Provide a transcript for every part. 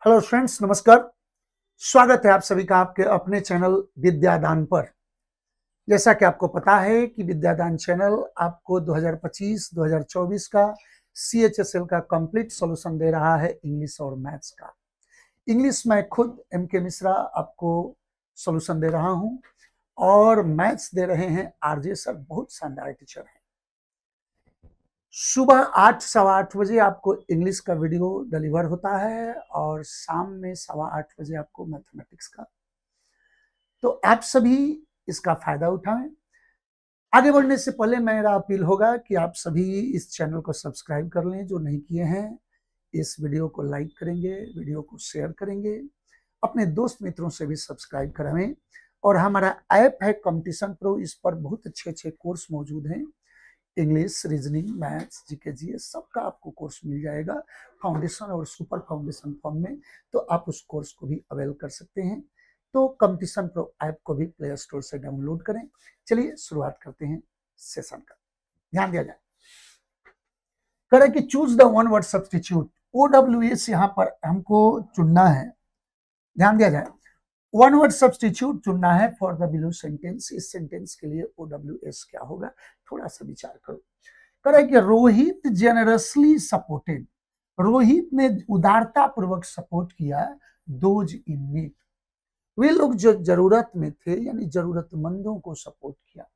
Hello friends, नमस्कार। स्वागत है आप सभी का आपके अपने चैनल विद्यादान पर। जैसा कि आपको पता है कि विद्यादान चैनल आपको 2025-2024 का CHSL का कंप्लीट सॉल्यूशन दे रहा है, इंग्लिश और मैथ्स का। इंग्लिश में खुद MK मिश्रा आपको सॉल्यूशन दे रहा हूं और मैथ्स दे रहे हैं RJ सर, बहुत शानदार टीचर हैं। सुबह 8 सवा 8 बजे आपको इंग्लिश का वीडियो डिलीवर होता है और शाम में सवा 8 बजे आपको मैथमेटिक्स का। तो आप सभी इसका फायदा उठाएं। आगे बढ़ने से पहले मेरा अपील होगा कि आप सभी इस चैनल को सब्सक्राइब कर लें जो नहीं किए हैं। इस वीडियो को लाइक करेंगे, वीडियो को शेयर करेंगे, अपने दोस्त मित्रों से भी सब्सक्राइब कराएं। और हमारा ऐप है कंपटीशन प्रो, इस पर बहुत अच्छे अच्छे कोर्स मौजूद हैं। English, reasoning, maths, GK, GS सबका आपको कोर्स मिल जाएगा फाउंडेशन और सुपर फाउंडेशन फॉर्म में। तो आप उस कोर्स को भी अवेल कर सकते हैं। तो कंपटीशन प्रो ऐप को भी प्ले स्टोर से डाउनलोड करें। चलिए शुरुआत करते हैं सेशन का। ध्यान दिया जाए, करें कि choose the one word substitute. OWS यहाँ पर हमको चुनना है। ध्यान दिया जाए, वन वर्ड सब्सटीट्यूट चुनना है फॉर द बिलो सेंटेंस। इस सेंटेंस के लिए OWS क्या होगा, थोड़ा सा विचार करो। करें कि रोहित जेनरसली सपोर्टेड। रोहित ने उदारता पूर्वक सपोर्ट किया दोज इन नीड। वे लोग जो जरूरत में थे यानी जरूरतमंदों को सपोर्ट किया।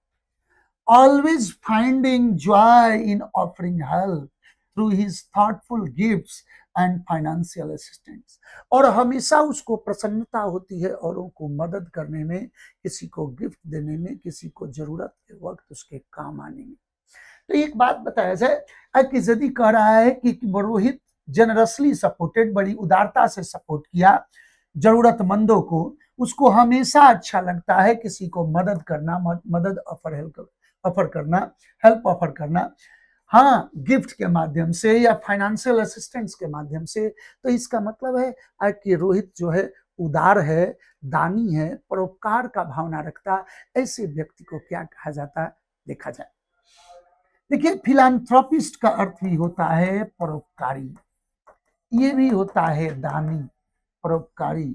Always finding joy in offering help through his thoughtful gifts and financial assistance. और हमेशा उसको प्रसन्नता होती है औरों को मदद करने में, किसी को गिफ्ट देने में, किसी को जरूरत के वक्त उसके काम आने में। तो एक बात बताया जाए कि यदि कह रहा है कि रोहित जनरसली सपोर्टेड, बड़ी उदारता से सपोर्ट किया जरूरतमंदों को, उसको हमेशा अच्छा लगता है किसी को मदद करना, मदद हेल्प ऑफर करना, हाँ, गिफ्ट के माध्यम से या फाइनेंशियल असिस्टेंस के माध्यम से। तो इसका मतलब है कि रोहित जो है उदार है, दानी है, परोपकार का भावना रखता। ऐसे व्यक्ति को क्या कहा जाता है, देखा जाए। देखिए, फिलैंथ्रोपिस्ट का अर्थ भी होता है परोपकारी, ये भी होता है दानी, परोपकारी,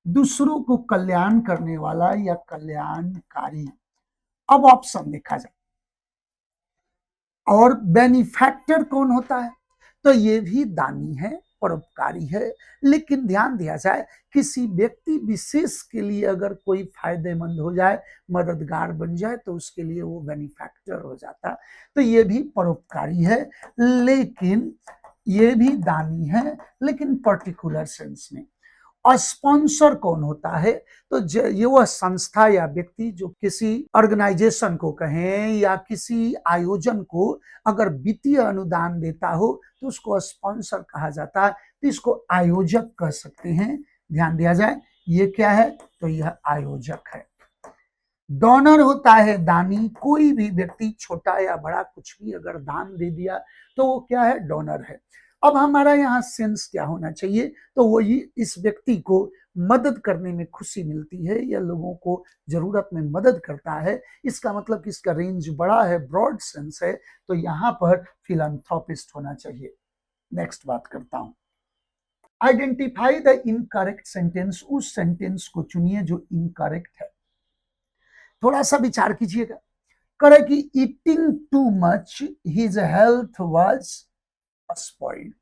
दूसरों को कल्याण करने वाला या कल्याणकारी। अब ऑप्शन देखा जाए, और बेनिफैक्टर कौन होता है, तो ये भी दानी है, परोपकारी है। लेकिन ध्यान दिया जाए, किसी व्यक्ति विशेष के लिए अगर कोई फायदेमंद हो जाए, मददगार बन जाए, तो उसके लिए वो बेनिफैक्टर हो जाता। तो ये भी परोपकारी है, लेकिन ये भी दानी है, लेकिन पर्टिकुलर सेंस में। और स्पॉन्सर कौन होता है, तो ये वह संस्था या व्यक्ति जो किसी ऑर्गेनाइजेशन को कहें या किसी आयोजन को अगर वित्तीय अनुदान देता हो तो उसको स्पॉन्सर कहा जाता है। तो इसको आयोजक कह सकते हैं। ध्यान दिया जाए, ये क्या है, तो यह आयोजक है। डोनर होता है दानी, कोई भी व्यक्ति छोटा या बड़ा कुछ भी अगर दान दे दिया तो वो क्या है, डोनर है। अब हमारा यहाँ सेंस क्या होना चाहिए, तो वो ये इस व्यक्ति को मदद करने में खुशी मिलती है या लोगों को जरूरत में मदद करता है। इसका मतलब कि इसका रेंज बड़ा है, ब्रॉड सेंस है। तो यहाँ पर फिलैंथ्रोपिस्ट होना चाहिए। नेक्स्ट बात करता हूं, आइडेंटिफाई द इनकरेक्ट सेंटेंस। उस सेंटेंस को चुनिए जो इनकरेक्ट है। थोड़ा सा विचार कीजिएगा। करे कि eating too much his health was spoiled.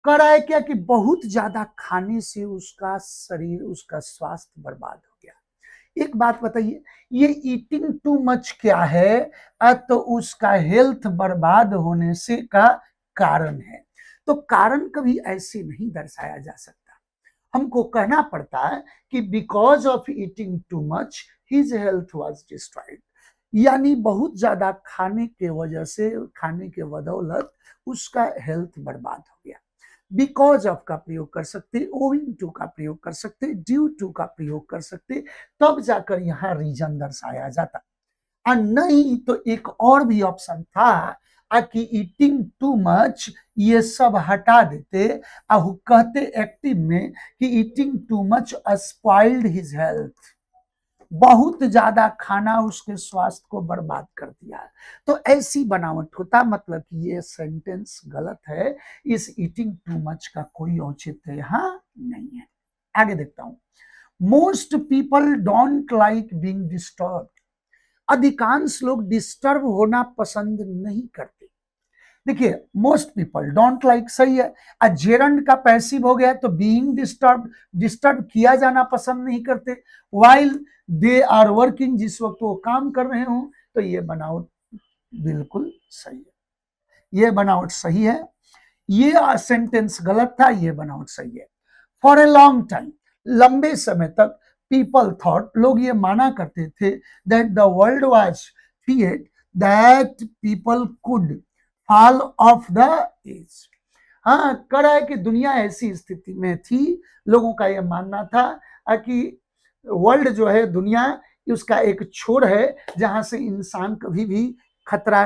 करा है क्या कि बहुत ज्यादा खाने से उसका शरीर, उसका स्वास्थ्य बर्बाद हो गया। एक बात बताइए, ये ईटिंग टू मच क्या है, तो उसका हेल्थ बर्बाद होने से का कारण है। तो कारण कभी ऐसे नहीं दर्शाया जा सकता, हमको कहना पड़ता है कि because of eating too much his health was destroyed, यानी बहुत ज्यादा खाने के वजह से, खाने के बदौलत उसका हेल्थ बर्बाद हो गया। बिकॉज ऑफ का प्रयोग कर सकते, ओविंग टू का प्रयोग कर सकते, ड्यू टू का प्रयोग कर सकते, तब जाकर यहाँ रीजन दर्शाया जाता। और नहीं तो एक और भी ऑप्शन था कि ईटिंग टू मच, ये सब हटा देते और कहते एक्टिव में कि eating too much spoiled his health. बहुत ज्यादा खाना उसके स्वास्थ्य को बर्बाद कर दिया है। तो ऐसी बनावट होता, मतलब कि ये सेंटेंस गलत है। इस ईटिंग टू मच का कोई औचित्य यहाँ नहीं है। आगे देखता हूं। Most people don't like being disturb. अधिकांश लोग डिस्टर्ब होना पसंद नहीं करते। देखिए, मोस्ट पीपल डोंट लाइक सही है, जेरंड का पैसिव हो गया, तो बीइंग डिस्टर्ब, डिस्टर्ब किया जाना पसंद नहीं करते। वाइल दे आर वर्किंग, जिस वक्त वो काम कर रहे हो, तो ये बनावट बिल्कुल सही है। ये बनावट सही है। ये सेंटेंस गलत था, ये बनावट सही है। फॉर ए लॉन्ग टाइम, लंबे समय तक, पीपल थॉट, लोग ये माना करते थे, that the world was feared, that people could fall off the edge. हाँ, कर रहा है कि दुनिया ऐसी स्थिति में थी, लोगों का यह मानना था कि वर्ल्ड जो है, दुनिया, उसका एक छोर है जहां से इंसान कभी भी खतरा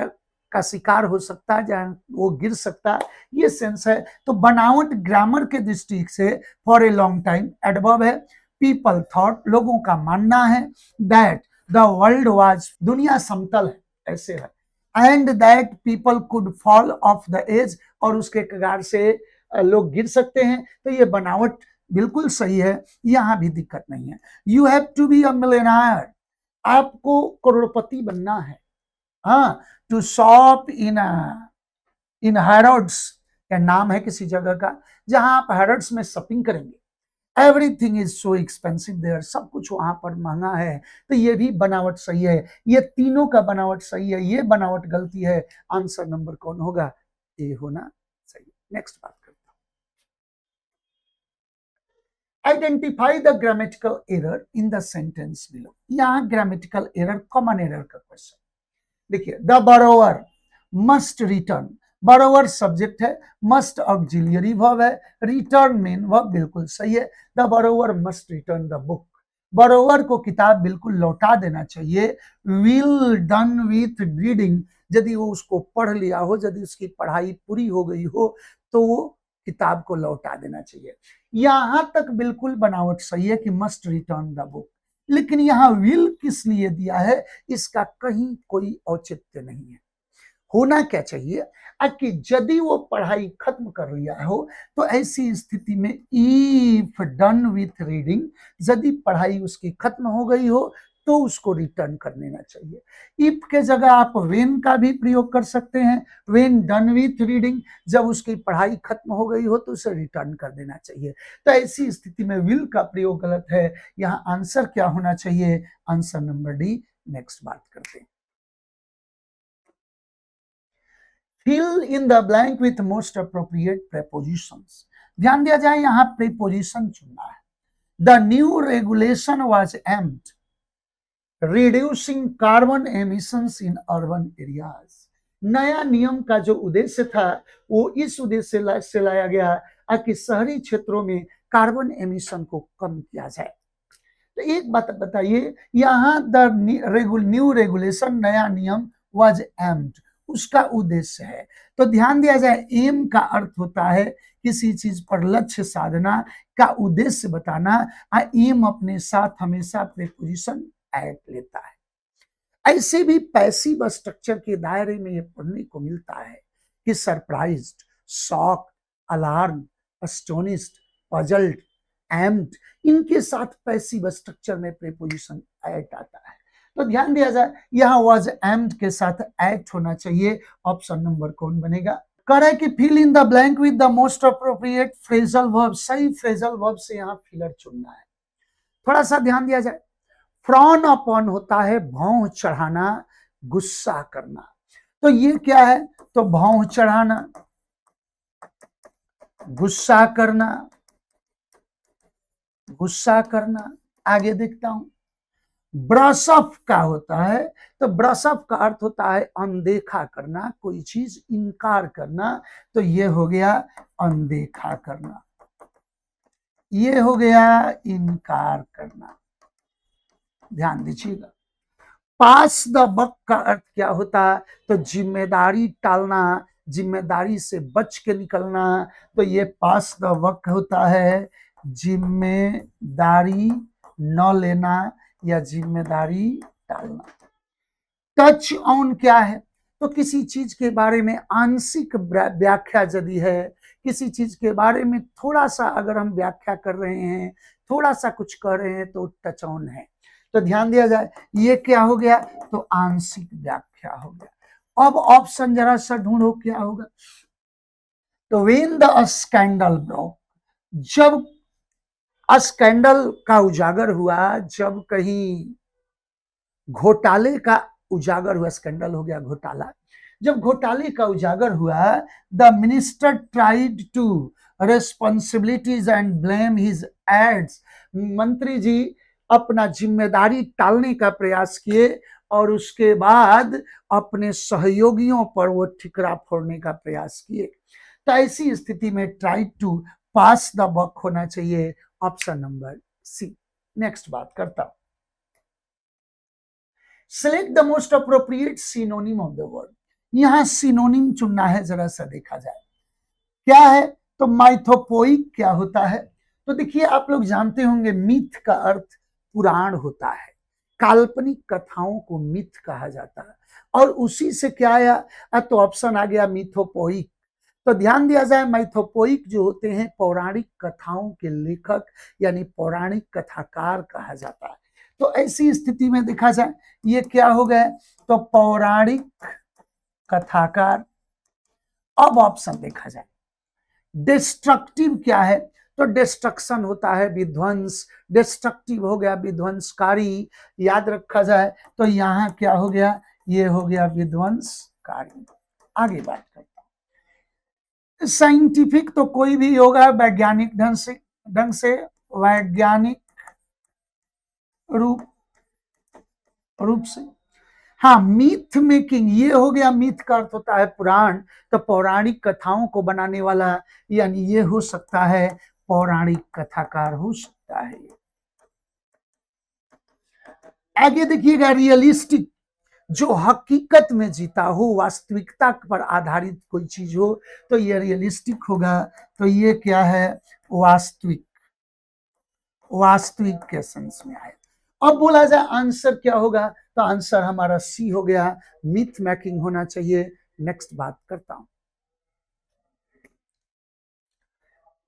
का शिकार हो सकता है, जहां वो गिर सकता है, ये सेंस है। तो बनावट ग्रामर के दृष्टि से for a long time adverb है। पीपल थॉट, लोगों का मानना है, दैट द वर्ल्ड वाज, दुनिया समतल है, ऐसे है, and that people could fall off the edge, और उसके कगार से लोग गिर सकते हैं। तो ये बनावट बिल्कुल सही है, यहां भी दिक्कत नहीं है। You have to be a millionaire, आपको करोड़पति बनना है। हाँ, टू शॉप इन हैरोड्स, का नाम है किसी जगह का, जहां आप हैरोड्स में शॉपिंग करेंगे। Everything is so expensive there, सब कुछ वहां पर महंगा है। तो ये भी बनावट सही है। ये तीनों का बनावट सही है, ये बनावट गलती है। आंसर नंबर कौन होगा? ए होना सही। नेक्स्ट बात करते हैं। Identify the grammatical error in the sentence below. यहां ग्रामेटिकल एरर, कॉमन एरर का क्वेश्चन। देखिए, the borrower must return, borrower subject है, मस्ट ऑक्सिलियरी वर्ब है, रिटर्न मेन वर्ब, बिल्कुल सही है। The borrower must return the book, borrower को किताब बिल्कुल लौटा देना चाहिए। विल डन विथ रीडिंग, यदि वो उसको पढ़ लिया हो, यदि उसकी पढ़ाई पूरी हो गई हो, तो वो किताब को लौटा देना चाहिए। यहां तक बिल्कुल बनावट सही है कि मस्ट रिटर्न द बुक, लेकिन यहां विल किस लिए दिया है, इसका कहीं कोई औचित्य नहीं है। होना क्या चाहिए कि यदि वो पढ़ाई खत्म कर लिया हो, तो ऐसी स्थिति में इफ डन विथ रीडिंग, यदि पढ़ाई उसकी खत्म हो गई हो, तो उसको रिटर्न कर देना चाहिए। इफ के जगह आप वेन का भी प्रयोग कर सकते हैं। वेन डन विथ रीडिंग, जब उसकी पढ़ाई खत्म हो गई हो, तो उसे रिटर्न कर देना चाहिए। तो ऐसी स्थिति में विल का प्रयोग गलत है। यहाँ आंसर क्या होना चाहिए? Answer number D. नेक्स्ट बात करते हैं। Fill in the blank with most appropriate prepositions. ध्यान दिया जाए, यहां प्रेपोजिशन चुनना है। The new regulation was aimed reducing carbon emissions in urban areas. नया नियम का जो उद्देश्य था, वो इस उद्देश्य से लाया गया कि शहरी क्षेत्रों में कार्बन एमिशन को कम किया जाए। तो एक बात बताइए, यहाँ द न्यू रेगुलेशन, नया नियम, वाज एम्ड, उसका उद्देश्य है। तो ध्यान दिया जाए, एम का अर्थ होता है किसी चीज पर लक्ष्य साधना का उद्देश्य बताना। एम अपने साथ हमेशा प्रीपोजिशन ऐड लेता है। ऐसे भी पैसिव स्ट्रक्चर के दायरे में ये पढ़ने को मिलता है कि surprised, shock, alarm, astonished, puzzled, aimed, इनके साथ पैसिव स्ट्रक्चर में प्रीपोजिशन ऐड आता है। तो ध्यान दिया जाए, यहां वाज एम्ड के साथ ऐड होना चाहिए। ऑप्शन नंबर कौन बनेगा? कर है कि fill in the blank with the most appropriate phrasal verb. सही फ्रेजल वर्ब से यहां फिलर चुनना है। थोड़ा सा ध्यान दिया जाए, फ्रॉन अपॉन होता है भौं चढ़ाना, गुस्सा करना। तो ये क्या है? तो भौं चढ़ाना, गुस्सा करना, गुस्सा करना। आगे देखता हूं, ब्रश ऑफ का होता है, तो ब्रश ऑफ का अर्थ होता है अनदेखा करना, कोई चीज इनकार करना। तो ये हो गया अनदेखा करना, ये हो गया इनकार करना। ध्यान दीजिएगा। पास द बक का अर्थ क्या होता है? तो जिम्मेदारी टालना, जिम्मेदारी से बच के निकलना। तो ये पास द बक होता है जिम्मेदारी न लेना या जिम्मेदारी टालना। टच ऑन क्या है? तो किसी चीज के बारे में आंशिक व्याख्या यदि है, किसी चीज के बारे में थोड़ा सा अगर हम व्याख्या कर रहे हैं, थोड़ा सा कुछ कर रहे हैं तो टच ऑन है। तो ध्यान दिया जाए, ये क्या हो गया? तो आंशिक व्याख्या हो गया। अब ऑप्शन जरा सा ढूंढो क्या होगा। तो व्हेन द स्कैंडल ब्रोक, जब स्कैंडल का उजागर हुआ, जब कहीं घोटाले का उजागर हुआ, स्कैंडल हो गया घोटाला, जब घोटाले का उजागर हुआ, the minister tried to responsibilities and blame his aides, मंत्री जी अपना जिम्मेदारी टालने का प्रयास किए और उसके बाद अपने सहयोगियों पर वो ठिकरा फोड़ने का प्रयास किए। तो ऐसी स्थिति में try to pass the buck होना चाहिए, ऑप्शन नंबर सी। नेक्स्ट बात करता हूं, select the most appropriate synonym of the word. यहां सिनोनिम चुनना है, जरा सा देखा जाए क्या है। तो माइथोपोइक क्या होता है? तो देखिए, आप लोग जानते होंगे मिथ का अर्थ पुराण होता है, काल्पनिक कथाओं को मिथ कहा जाता है, और उसी से क्या आया? तो ऑप्शन आ गया मिथोपोइक। तो ध्यान दिया जाए, माइथोपोइक जो होते हैं पौराणिक कथाओं के लेखक, यानी पौराणिक कथाकार कहा जाता है। तो ऐसी स्थिति में देखा जाए ये क्या हो गए? तो पौराणिक कथाकार। अब ऑप्शन देखा जाए, डिस्ट्रक्टिव क्या है? तो डिस्ट्रक्शन होता है विध्वंस, डिस्ट्रक्टिव हो गया विध्वंसकारी, याद रखा जाए। तो यहां क्या हो गया? ये हो गया विध्वंसकारी। आगे बात करता हूं, साइंटिफिक तो कोई भी होगा वैज्ञानिक ढंग से वैज्ञानिक रूप से। हाँ, मीथ मेकिंग ये हो गया, मीथ का अर्थ होता है पुराण, तो पौराणिक कथाओं को बनाने वाला, यानी ये हो सकता है पौराणिक कथाकार हो सकता है। आगे देखिएगा, रियलिस्टिक, जो हकीकत में जीता हो, वास्तविकता पर आधारित कोई चीज हो, तो ये रियलिस्टिक होगा। तो ये क्या है? वास्तविक, वास्तविक के सेंस में आए। अब बोला जाए आंसर क्या होगा? तो आंसर हमारा सी हो गया, मिथ मेकिंग होना चाहिए। नेक्स्ट बात करता हूं,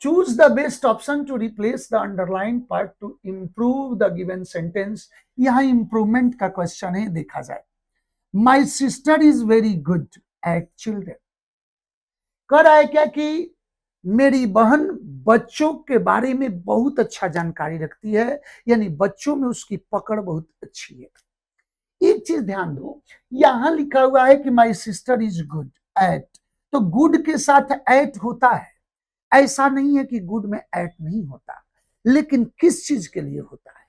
choose the best option to replace the underline part to improve the given sentence. यहां इंप्रूवमेंट का क्वेश्चन है, देखा जाए। My sister is very good at children, कह रहा है क्या कि मेरी बहन बच्चों के बारे में बहुत अच्छा जानकारी रखती है, यानी बच्चों में उसकी पकड़ बहुत अच्छी है। एक चीज ध्यान दो, यहां लिखा हुआ है कि माई सिस्टर इज गुड एट, तो गुड के साथ एट होता है, ऐसा नहीं है कि गुड में एट नहीं होता, लेकिन किस चीज के लिए होता है?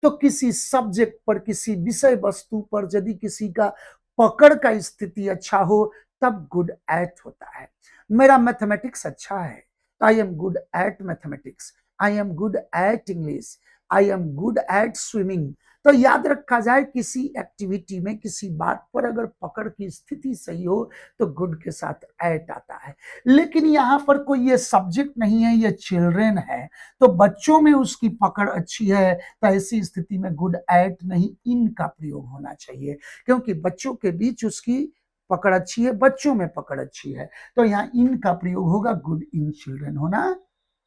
तो किसी सब्जेक्ट पर, किसी विषय वस्तु पर यदि किसी का पकड़ का स्थिति अच्छा हो, तब गुड एट होता है। मेरा मैथमेटिक्स अच्छा है, I am good at mathematics, I am good at English, I am good at swimming. तो याद रखा जाए, किसी एक्टिविटी में, किसी बात पर अगर पकड़ की स्थिति सही हो तो गुड के साथ एट आता है। लेकिन यहां पर कोई ये सब्जेक्ट नहीं है, ये चिल्ड्रेन है, तो बच्चों में उसकी पकड़ अच्छी है, तो ऐसी स्थिति में गुड एट नहीं, इन का प्रयोग होना चाहिए, क्योंकि बच्चों के बीच उसकी पकड़ अच्छी है, बच्चों में पकड़ अच्छी है, तो यहाँ इन का प्रयोग होगा, गुड इन चिल्ड्रेन होना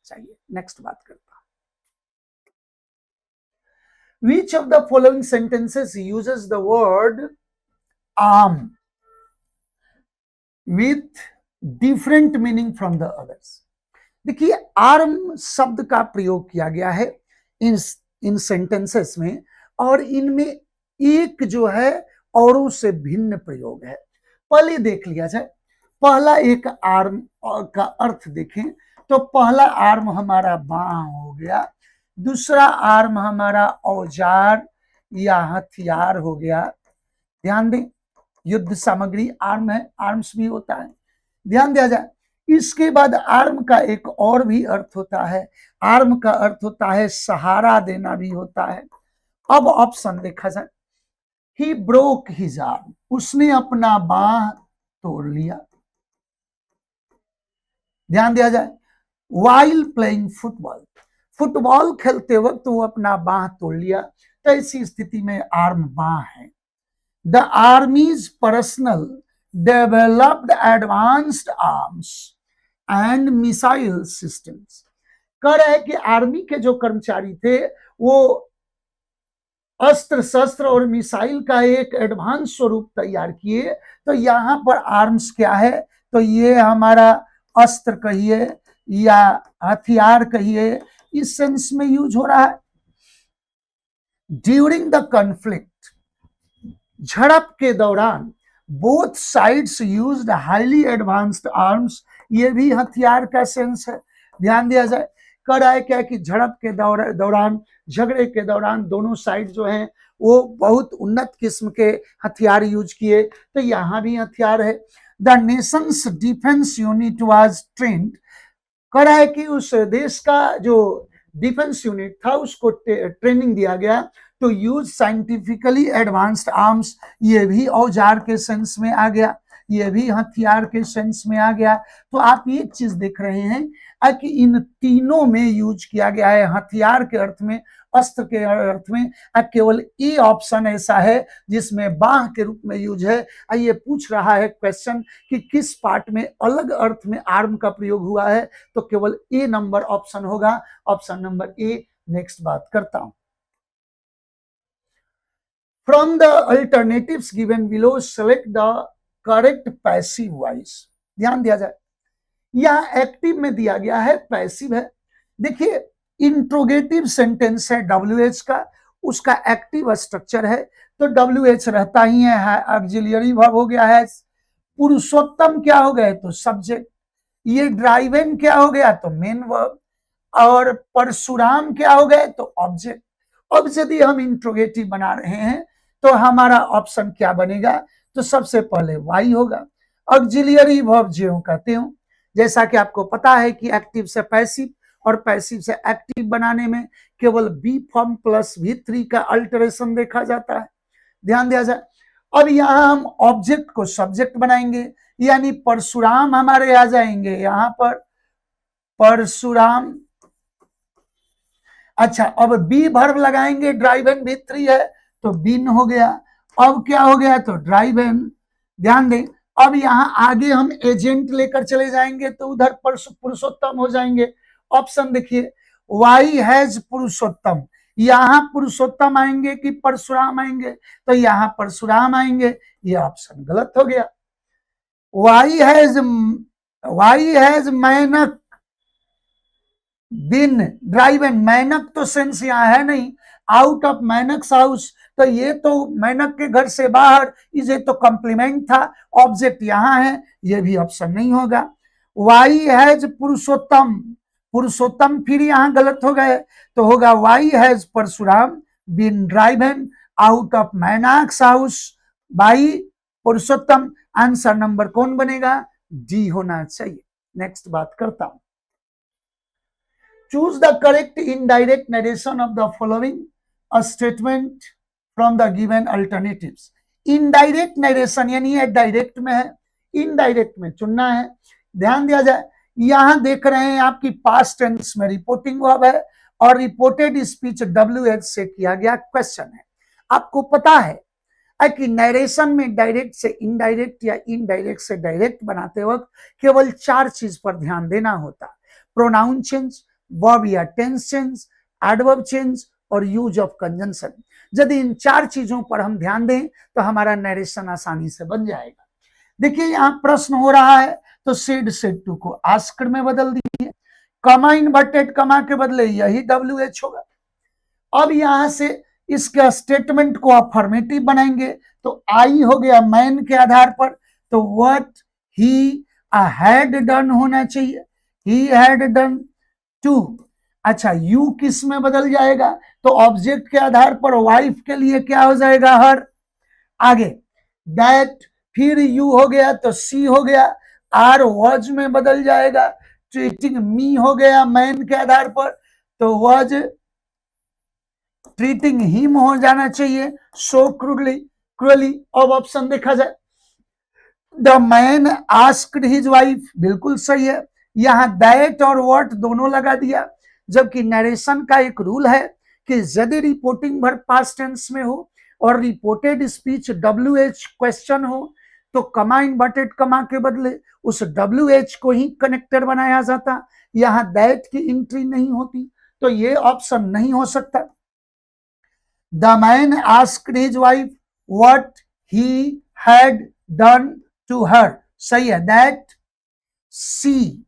चाहिए। नेक्स्ट बात करता हूं, which of the following sentences uses the word arm with different meaning from the others? देखिए, आर्म शब्द का प्रयोग किया गया है इन सेंटेंसेस में, और इनमें एक जो है औरों से भिन्न प्रयोग है। पहले देख लिया जाए, पहला एक आर्म का अर्थ देखें, तो पहला आर्म हमारा बाण हो गया, दूसरा आर्म हमारा औजार या हथियार हो गया। ध्यान दें, युद्ध सामग्री आर्म है, आर्म्स भी होता है, ध्यान दिया जाए। इसके बाद आर्म का एक और भी अर्थ होता है, आर्म का अर्थ होता है सहारा देना भी होता है। अब ऑप्शन देखा जाए, ही ब्रोक हिज आर्म, उसने अपना बांह तोड़ लिया। ध्यान दिया जाए, वाइल प्लेइंग फुटबॉल, फुटबॉल खेलते वक्त वो अपना बांह तोड़ लिया। तो ऐसी स्थिति में आर्म बां है। The armies personal developed advanced arms and missile systems. कह रहे हैं कि आर्मी के जो कर्मचारी थे वो अस्त्र शस्त्र और मिसाइल का एक एडवांस स्वरूप तैयार किए। तो यहां पर आर्म्स क्या है, तो ये हमारा अस्त्र कहिए या हथियार कहिए, इस सेंस में यूज हो रहा है। ड्यूरिंग द कॉन्फ्लिक्ट, झड़प के दौरान, both sides used highly advanced arms, ये भी हथियार का सेंस है, ध्यान दिया जाए। कह रहा है क्या कि झड़प के दौरान, झगड़े के दौरान दोनों साइड जो हैं वो बहुत उन्नत किस्म के हथियार यूज किए। तो यहां भी हथियार है। The nation's defence unit was trained, कह रहा है कि उस देश का जो डिफेंस यूनिट था उसको ट्रेनिंग दिया गया to use scientifically advanced arms, ये भी औजार के सेंस में आ गया, ये भी हथियार के सेंस में आ गया। तो आप ये चीज देख रहे हैं कि इन तीनों में यूज किया गया है, हथियार के अर्थ में, अस्त्र के अर्थ में। केवल ए ऑप्शन ऐसा है जिसमें बाह के रूप में यूज है। ये पूछ रहा है क्वेश्चन कि किस पार्ट में अलग अर्थ में आर्म का प्रयोग हुआ है, तो केवल ए नंबर ऑप्शन होगा, ऑप्शन नंबर ए। नेक्स्ट बात करता हूं। From the alternatives given below select the correct passive voice. ध्यान दिया जाए, यहां एक्टिव में दिया गया है, पैसिव है। देखिए इंट्रोगेटिव सेंटेंस है WH का, उसका एक्टिव स्ट्रक्चर है तो WH रहता ही है। ऑक्सिलियरी वर्ब हो गया है। पुरुषोत्तम क्या हो गए तो सब्जेक्ट, ये ड्राइवन क्या हो गया तो मेन वर्ब, और परशुराम क्या हो गए तो ऑब्जेक्ट। अब यदि हम इंट्रोगेटिव बना रहे हैं तो हमारा ऑप्शन क्या बनेगा, तो सबसे पहले वाई होगा। ऑक्सिलियरी वर्ब ज्यों का त्यों, जैसा कि आपको पता है कि एक्टिव से पैसिव और पैसिव से एक्टिव बनाने में केवल बी फॉर्म प्लस V3 का अल्टरेशन देखा जाता है, ध्यान दिया जाए। अब यहां हम ऑब्जेक्ट को सब्जेक्ट बनाएंगे, यानी परशुराम हमारे आ जाएंगे यहां पर, परशुराम। अच्छा, अब बी वर्ब लगाएंगे, ड्राइवन V3 है तो बिन हो गया। अब क्या हो गया तो ड्राइवन, ध्यान दें। अब यहां आगे हम एजेंट लेकर चले जाएंगे तो उधर पुरुषोत्तम हो जाएंगे। ऑप्शन देखिए, वाई हैज पुरुषोत्तम, यहां पुरुषोत्तम आएंगे कि परशुराम आएंगे, तो यहां परशुराम आएंगे, ये ऑप्शन गलत हो गया। Why has Manak been driven, Manak तो सेंस यहां है नहीं, आउट ऑफ मैनक्स हाउस, तो ये तो मैनक के घर से बाहर, इसे तो कॉम्प्लीमेंट था, ऑब्जेक्ट यहां है, ये भी ऑप्शन नहीं होगा। वाई हैज पुरुषोत्तम, पुरुषोत्तम फिर यहां गलत हो गए, तो होगा why has Parshuram been driven out of Manak's house by Purushottam. Answer number कौन बनेगा, डी होना चाहिए। नेक्स्ट बात करता हूं। Choose the correct indirect narration of the following a statement from the given alternatives. Indirect narration यानी ये डायरेक्ट में है, इनडायरेक्ट में चुनना है। ध्यान दिया जाए, यहां देख रहे हैं आपकी पास्ट टेंस में रिपोर्टिंग वर्ब है और रिपोर्टेड स्पीच WH से किया गया क्वेश्चन है। आपको पता है कि नरेशन में डायरेक्ट से इनडायरेक्ट या इनडायरेक्ट से डायरेक्ट बनाते वक्त केवल 4 चीज पर ध्यान देना होता है, प्रोनाउन चेंज, वर्ब या टेंस चेंज, एडवर्ब चेंज और यूज ऑफ कंजंक्शन। यदि इन 4 चीजों पर हम ध्यान दें तो हमारा नरेशन आसानी से बन जाएगा। देखिए यहां प्रश्न हो रहा है तो सेड टू को आस्क्ड में बदल दीजिए, कमा इन्वर्टेड कमा के बदले यही WH होगा। अब यहां से इसका स्टेटमेंट को अफर्मेटिव बनाएंगे तो आई हो गया मैन के आधार पर, तो व्हाट ही हैड डन होना चाहिए, ही हैड डन टू। अच्छा, यू किस में बदल जाएगा, तो ऑब्जेक्ट के आधार पर वाइफ के लिए क्या हो जाएगा, हर। आगे दैट, फिर यू हो गया तो सी हो गया, आर वॉज में बदल जाएगा, ट्रीटिंग मी हो गया मैन के आधार पर, तो वॉज ट्रीटिंग हिम हो जाना चाहिए, सो क्रूरली। अब ऑप्शन देखा जाए, the man asked his wife, बिल्कुल सही है। यहां दैट और व्हाट दोनों लगा दिया, जबकि नरेशन का एक रूल है कि यदि रिपोर्टिंग वर्ब पास्ट टेंस में हो और रिपोर्टेड स्पीच WH क्वेश्चन हो तो कमा इन्वर्टेड कमा के बदले उस WH को ही कनेक्टर बनाया जाता, यहां दैट की एंट्री नहीं होती, तो ये ऑप्शन नहीं हो सकता। The man asked his wife what he had done to her, सही है, दैट सी।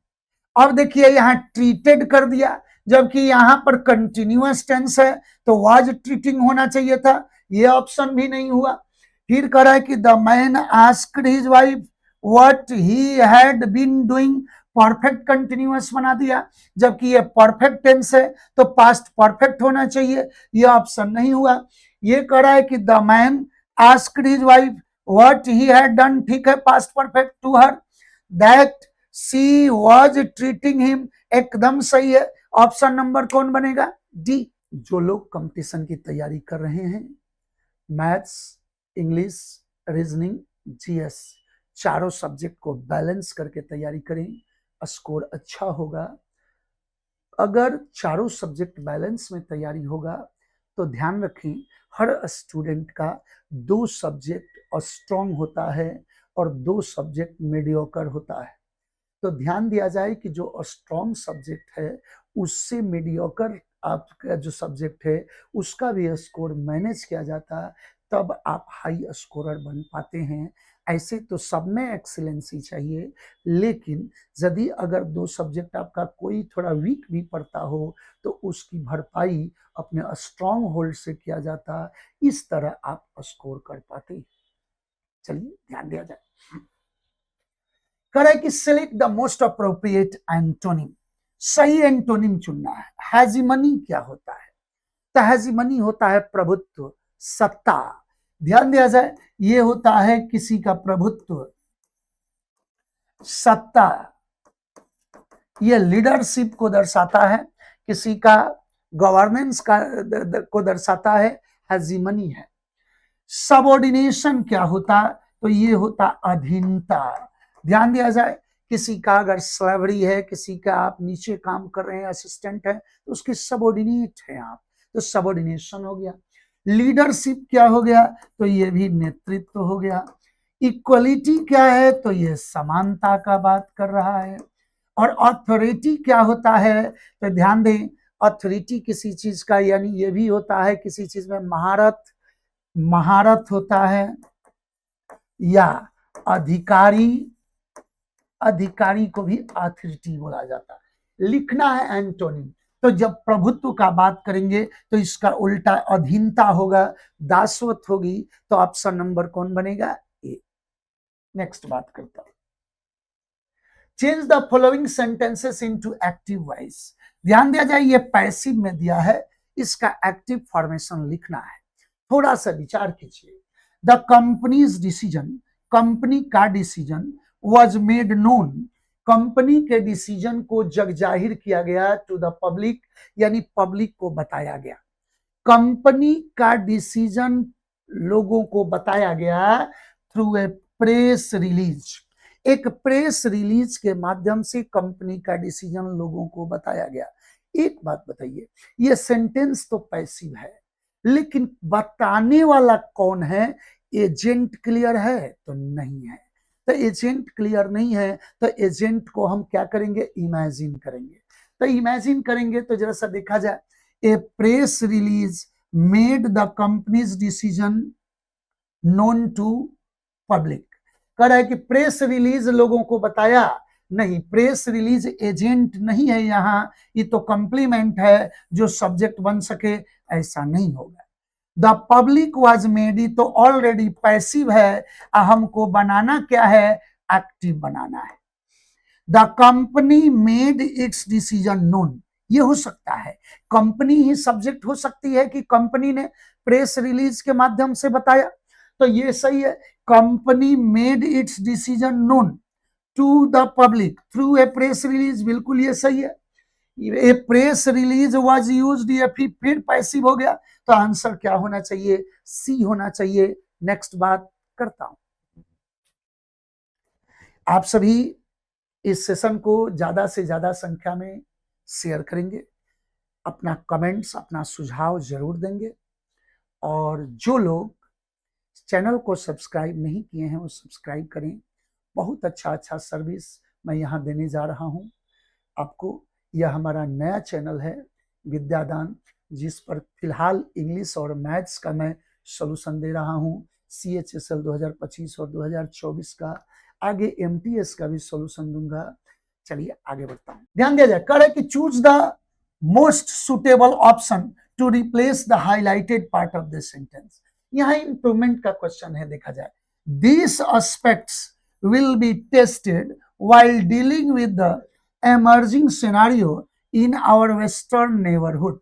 अब देखिए यहां ट्रीटेड कर दिया, जबकि यहां पर कंटिन्यूअस टेंस है तो वाज ट्रीटिंग होना चाहिए था, ये ऑप्शन भी नहीं हुआ। फिर कह रहा है कि the man asked his wife what he had been doing, perfect continuous बना दिया, जबकि ये परफेक्ट टेंस है तो पास्ट परफेक्ट होना चाहिए, ये ऑप्शन नहीं हुआ। ये कह रहा है कि the man asked his wife what he had done, ठीक है, past perfect, to her, that she was treating him, एकदम सही है। ऑप्शन नंबर कौन बनेगा? डी। जो लोग कंपटीशन की तैयारी कर रहे हैं, मैथ्स, इंग्लिश, रीजनिंग, जीएस, चारों सब्जेक्ट को बैलेंस करके तैयारी करें, स्कोर अच्छा होगा। अगर चारों सब्जेक्ट बैलेंस में तैयारी होगा तो ध्यान रखें, हर स्टूडेंट का 2 सब्जेक्ट स्ट्रॉन्ग होता है और 2 सब्जेक्ट मीडियोकर होता है। तो ध्यान दिया जाए कि जो स्ट्रॉन्ग सब्जेक्ट है उससे मीडियोकर आपका जो सब्जेक्ट है उसका भी स्कोर मैनेज किया जाता है, तब आप हाई स्कोरर बन पाते हैं। ऐसे तो सब में एक्सीलेंसी चाहिए, लेकिन यदि अगर 2 सब्जेक्ट आपका कोई थोड़ा वीक भी पड़ता हो तो उसकी भरपाई अपने स्ट्रॉन्ग होल्ड से किया जाता, इस तरह आप स्कोर कर पाते। चलिए ध्यान दिया जाए। करे कि select the most appropriate antonym, सही एंटोनिम चुनना है। हेजिमनी क्या होता है? तो हेजिमनी होता है प्रभुत्व, सत्ता। ध्यान दिया जाए, ये होता है किसी का प्रभुत्व, सत्ता, ये लीडरशिप को दर्शाता है, किसी का गवर्नेंस का को दर्शाता है, हेजिमनी है। सबऑर्डिनेशन क्या होता? तो ये होता अधीनता। ध्यान दिया जाए, किसी का अगर स्लेवरी है, किसी का आप नीचे काम कर रहे हैं, असिस्टेंट है, तो उसके सबऑर्डिनेट है आप, तो सबऑर्डिनेशन हो गया। लीडरशिप क्या हो गया? तो ये भी नेतृत्व हो गया। इक्वलिटी क्या है? तो ये समानता का बात कर रहा है। और अथॉरिटी क्या होता है? तो ध्यान दें, अथॉरिटी किसी चीज का, यानी ये भी होता है किसी चीज में महारत, महारत होता है, या अधिकारी, अधिकारी को भी अथॉरिटी बोला जाता है। लिखना है एंटोनिम, तो जब प्रभुत्व का बात करेंगे तो इसका उल्टा अधीनता होगा, दासवत होगी, तो ऑप्शन नंबर कौन बनेगा? ए। नेक्स्ट बात करता हूं, change the following sentences into active voice. ध्यान दिया जाए, ये पैसिव में दिया है, इसका एक्टिव फॉर्मेशन लिखना है। थोड़ा सा विचार कीजिए। द कंपनीज डिसीजन, कंपनी का decision, was made known, company के डिसीजन को जग जाहिर किया गया, टू द पब्लिक, यानी पब्लिक को बताया गया। कंपनी का डिसीजन लोगों को बताया गया थ्रू ए प्रेस रिलीज, एक प्रेस रिलीज के माध्यम से कंपनी का डिसीजन लोगों को बताया गया। एक बात बताइए, ये सेंटेंस तो पैसिव है, लेकिन बताने वाला कौन है? एजेंट क्लियर है? तो नहीं है। तो एजेंट क्लियर नहीं है तो एजेंट को हम क्या करेंगे? इमेजिन करेंगे। तो इमेजिन करेंगे तो जरा सा देखा जाए, a press release made the company's decision known to public. कह रहा है कि प्रेस रिलीज लोगों को बताया, नहीं, प्रेस रिलीज एजेंट नहीं है यहां, ये तो कॉम्प्लीमेंट है जो सब्जेक्ट बन सके, ऐसा नहीं होगा। द पब्लिक वॉज मेड, तो ऑलरेडी पैसिव है, हमको बनाना क्या है? एक्टिव बनाना है। The company made its decision known, ये हो सकता है, कंपनी ही सब्जेक्ट हो सकती है कि कंपनी ने प्रेस रिलीज के माध्यम से बताया, तो ये सही है। Company made its decision known to the public through a press release, बिल्कुल ये सही है। A press release was used, ये फिर पैसिव हो गया, तो आंसर क्या होना चाहिए? सी होना चाहिए। नेक्स्ट बात करता हूं, आप सभी इस सेशन को ज्यादा से ज्यादा संख्या में शेयर करेंगे। अपना कमेंट्स, अपना सुझाव जरूर देंगे। और जो लोग चैनल को सब्सक्राइब नहीं किए हैं वो सब्सक्राइब करें। बहुत अच्छा सर्विस मैं यहाँ देने जा रहा हूँ आपको। यह हमारा नया चैनल है विद्यादान, जिस पर फिलहाल इंग्लिश और मैथ्स का मैं सॉल्यूशन दे रहा हूँ। CHSL 2025 और 2024 का, आगे MTS का भी सॉल्यूशन दूंगा। चलिए आगे बढ़ता हूँ। ध्यान दिया जाए, कह रहे कि choose the most suitable option to replace the highlighted part of the sentence. यहाँ इंप्रूवमेंट का क्वेश्चन है, देखा जाए। These aspects will be tested while dealing with the emerging scenario in our western neighborhood।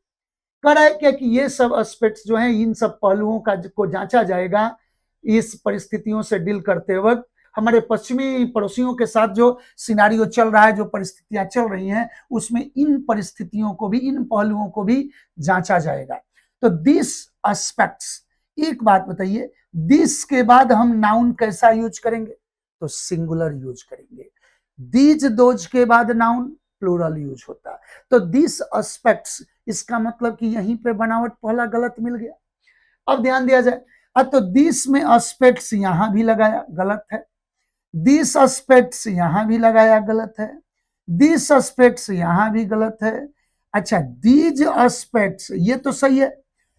कह रहा है कि ये सब एस्पेक्ट्स जो हैं, इन सब पहलुओं का को जांचा जाएगा इस परिस्थितियों से डील करते वक्त। हमारे पश्चिमी पड़ोसियों के साथ जो सिनारियो चल रहा है, जो परिस्थितियां चल रही हैं, उसमें इन परिस्थितियों को भी, इन पहलुओं को भी जांचा जाएगा। तो दिस एस्पेक्ट्स, एक बात बताइए, दिस के बाद हम नाउन कैसा यूज करेंगे? तो सिंगुलर यूज करेंगे। दीज दोज के बाद नाउन प्लूरल यूज होता है। तो दिस एस्पेक्ट्स, इसका मतलब कि यहीं पे बनावट पहला गलत मिल गया। अब ध्यान दिया जाए, तो दिस में एस्पेक्ट्स यहां भी लगाया, गलत है। दिस एस्पेक्ट्स यहां भी लगाया, गलत है। दिस एस्पेक्ट्स यहां भी गलत है। अच्छा, दीज एस्पेक्ट्स, ये तो सही है,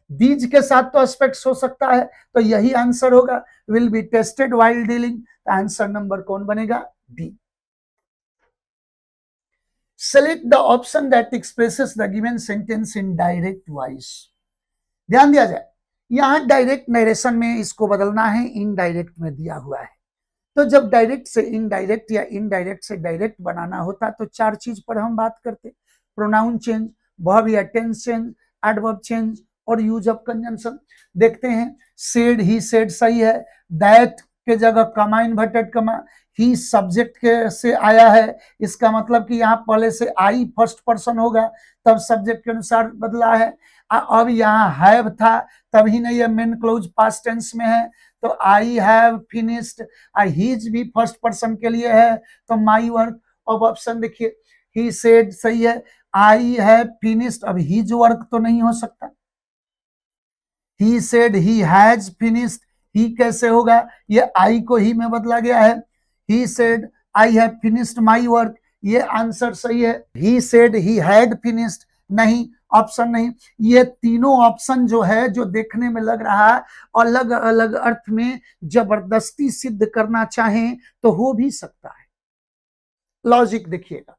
दीज के साथ तो एस्पेक्ट्स हो सकता है, तो यही आंसर होगा। Will be tested while dealing, answer number कौन बनेगा? D. Select the option that expresses the given sentence in direct voice। ध्यान दिया जाए, यहां डायरेक्ट नरेशन में इसको बदलना है, इनडायरेक्ट में दिया हुआ है। तो जब डायरेक्ट से इनडायरेक्ट या इनडायरेक्ट से डायरेक्ट बनाना होता तो चार चीज पर हम बात करते: प्रोनाउन चेंज, वर्ब या टेंस चेंज, एडवर्ब चेंज और यूज ऑफ कंजंक्शन। देखते हैं, सेड, ही सेड सही है। दैट के जगह कमा इन्वर्टेड कमा, ही सब्जेक्ट के से आया है, इसका मतलब कि यहाँ पहले से आई फर्स्ट पर्सन होगा, तब सब्जेक्ट के अनुसार बदला है। अब यहाँ हैव था, तभी नहीं, ये मेन क्लोज पास्ट टेंस में है, तो आई हैव फिनिश्ड। हीज भी फर्स्ट पर्सन के लिए है, तो माई वर्क। अब ऑप्शन देखिए, ही सेड सही है, आई हैव फिनिश्ड, अब हीज वर्क तो नहीं हो सकता। He said he has finished, he कैसे होगा? ये आई को ही में बदला गया है। He said I have finished my work, ये आंसर सही है। ही सेड ही हैड फिनिश्ड, नहीं, ऑप्शन नहीं। ये तीनों ऑप्शन जो है, जो देखने में लग रहा है अलग अलग अर्थ में जबरदस्ती सिद्ध करना चाहें तो हो भी सकता है। लॉजिक देखिएगा,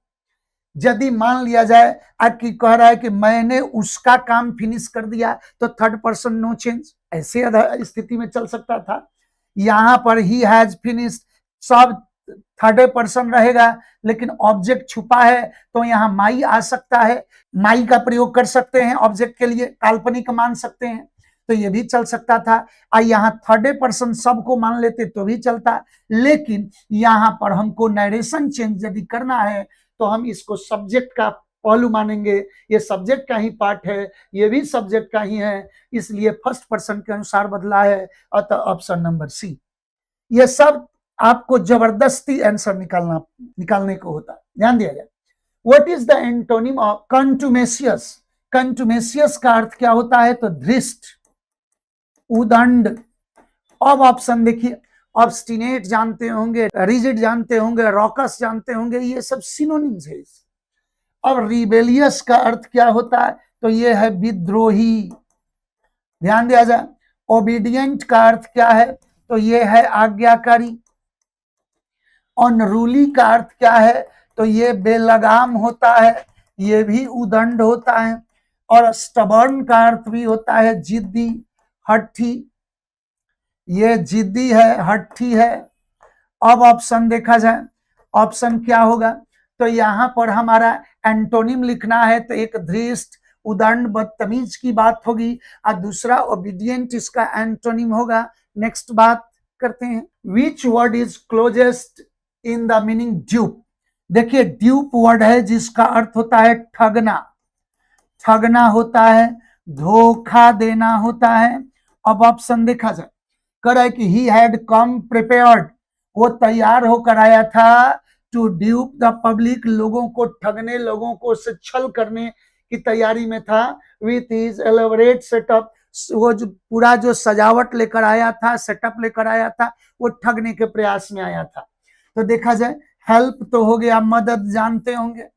यदि मान लिया जाए कि कह रहा है कि मैंने उसका काम फिनिश कर दिया, तो थर्ड पर्सन नो चेंज, ऐसे स्थिति में चल सकता था। यहां पर ही हैज फिनिश्ड, सब थर्ड पर्सन रहेगा, लेकिन ऑब्जेक्ट छुपा है, तो यहाँ माई आ सकता है। माई का प्रयोग कर सकते हैं ऑब्जेक्ट के लिए, काल्पनिक मान सकते हैं, तो ये भी चल सकता था। यहाँ थर्ड पर्सन सबको मान लेते तो भी चलता, लेकिन यहाँ पर हमको नरेशन चेंज यदि करना है तो हम इसको सब्जेक्ट का पहलू मानेंगे। ये सब्जेक्ट का ही पार्ट है, ये भी सब्जेक्ट का ही है, इसलिए फर्स्ट पर्सन के अनुसार बदला है। अतः ऑप्शन नंबर सी। ये सब आपको जबरदस्ती आंसर निकालने को होता है, ध्यान दिया जाए। What is the antonym of contumacious? Contumacious का अर्थ क्या होता है? तो धृष्ट, उदंड। अब ऑप्शन देखिए, ऑब्स्टिनेट जानते होंगे, रिजिड जानते होंगे, रॉकस जानते होंगे, ये सब सिनोनिम्स है। अब रिबेलियस का अर्थ क्या होता है? तो ये है विद्रोही, ध्यान दिया जाए। ओबीडियंट का अर्थ क्या है? तो ये है आज्ञाकारी। अनरूली का अर्थ क्या है? तो ये बेलगाम होता है, ये भी उदंड होता है। और स्टबर्न का अर्थ भी होता है जिद्दी, हट्ठी, ये जिद्दी है, हट्ठी है। अब ऑप्शन देखा जाए, ऑप्शन क्या होगा? तो यहां पर हमारा एंटोनिम लिखना है, तो एक धृष्ट, उदंड, बदतमीज की बात होगी, और दूसरा ओबीडियंट इसका एंटोनिम होगा। नेक्स्ट बात करते हैं, which word is closest in the meaning dupe? देखिए, ड्यूप वर्ड है जिसका अर्थ होता है ठगना, ठगना होता है, धोखा देना होता है। अब ऑप्शन देखा जाए, कह रहा है कि ही हैड कम प्रिपेयर्ड, वो तैयार होकर आया था, टू ड्यूप द पब्लिक, लोगों को ठगने, लोगों को से छल करने की तैयारी में था, विथ हिज एलेबरेट सेटअप, वो जो पूरा जो सजावट लेकर आया था, सेटअप लेकर आया था, वो ठगने के प्रयास में आया था। तो देखा जाए, हेल्प तो हो गया, मदद जानते होंगे।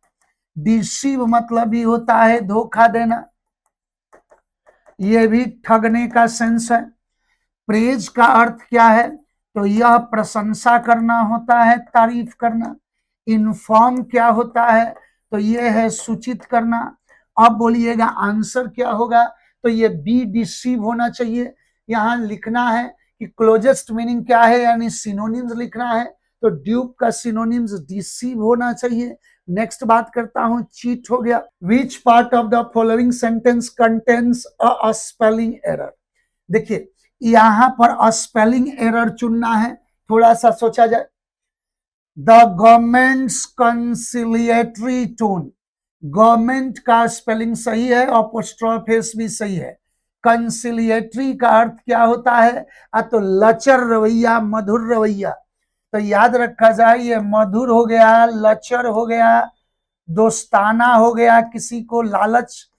डिसीव मतलब ही होता है धोखा देना, ये भी ठगने का सेंस है। प्रेज का अर्थ क्या है? तो यह प्रशंसा करना होता है, तारीफ करना। इन्फॉर्म क्या होता है? तो यह है सूचित करना। अब बोलिएगा आंसर क्या होगा? तो ये बी डिसीव होना चाहिए। यहां लिखना है कि क्लोजेस्ट मीनिंग क्या है, यानी सिनोनिम्स लिखना है, तो ड्यूप का सिनोनिम्स डिसीव होना चाहिए। नेक्स्ट बात करता हूं, चीट हो गया। Which part of the following sentence contains a spelling error? देखिए, यहां पर स्पेलिंग एरर चुनना है, थोड़ा सा सोचा जाए। द गवर्नमेंट्स कंसिलिएटरी टोन, गवर्नमेंट का स्पेलिंग सही है, अपोस्ट्रोफेस भी सही है। कंसिलिएटरी का अर्थ क्या होता है? तो लचर रवैया, मधुर रवैया। तो याद रखा जाए, ये मधुर हो गया, लचर हो गया, दोस्ताना हो गया, किसी को लालच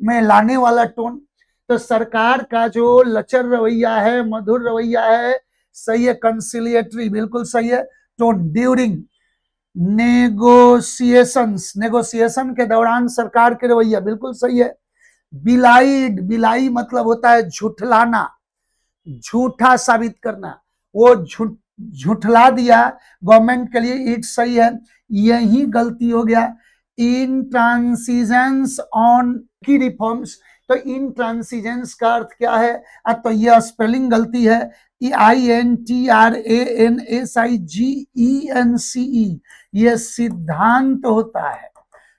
में लाने वाला टोन। तो सरकार का जो लचर रवैया है, मधुर रवैया है, सही है। कंसिलिएटरी बिल्कुल सही है। टोन ड्यूरिंग नेगोशिएशंस, नेगोशिएशन के दौरान सरकार के रवैया बिल्कुल सही है। बिलाइड, बिलाई मतलब होता है झुठलाना, झूठा साबित करना, वो झुठला दिया गवर्नमेंट के लिए, इट सही है। यही गलती हो गया। इन ट्रांसिजेंस ऑन की रिफॉर्म्स, तो इन ट्रांसिजेंस का अर्थ क्या है? तो यह स्पेलिंग गलती है। INTRANSIGENCE, ये सिद्धांत होता है,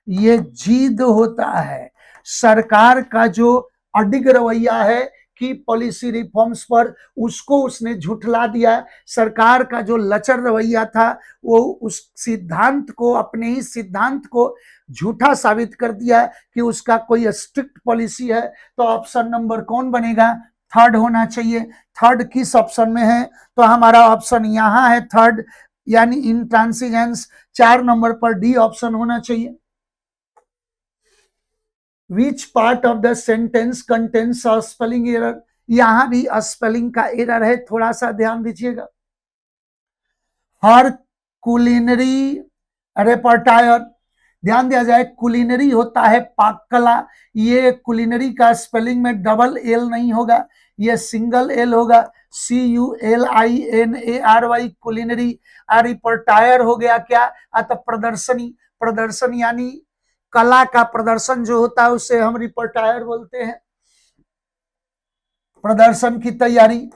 ये जिद होता है। सरकार का जो अडिग रवैया है की पॉलिसी रिफॉर्म्स पर, उसको उसने झुठला दिया। सरकार का जो लचर रवैया था, वो उस सिद्धांत को, अपने ही सिद्धांत को झूठा साबित कर दिया कि उसका कोई स्ट्रिक्ट पॉलिसी है। तो ऑप्शन नंबर कौन बनेगा? थर्ड होना चाहिए। थर्ड किस ऑप्शन में है? तो हमारा ऑप्शन यहां है थर्ड, यानी इन ट्रांसिजेंस। 4 नंबर पर डी ऑप्शन होना चाहिए। Which part of the sentence contains a spelling error? यहां भी स्पेलिंग का एरर है, थोड़ा सा ध्यान दीजिएगा। हर कुलिनरी रेपर्टायर, ध्यान दिया जाए, कुलिनरी होता है पाक कला, ये कुलिनरी का स्पेलिंग में डबल एल नहीं होगा, ये सिंगल एल होगा। CULINARY, culinary. रिपर्टायर हो गया क्या? तो प्रदर्शनी, प्रदर्शन यानी कला का प्रदर्शन जो होता है, उसे हम रिपर्टायर बोलते हैं। प्रदर्शन की तैयारी,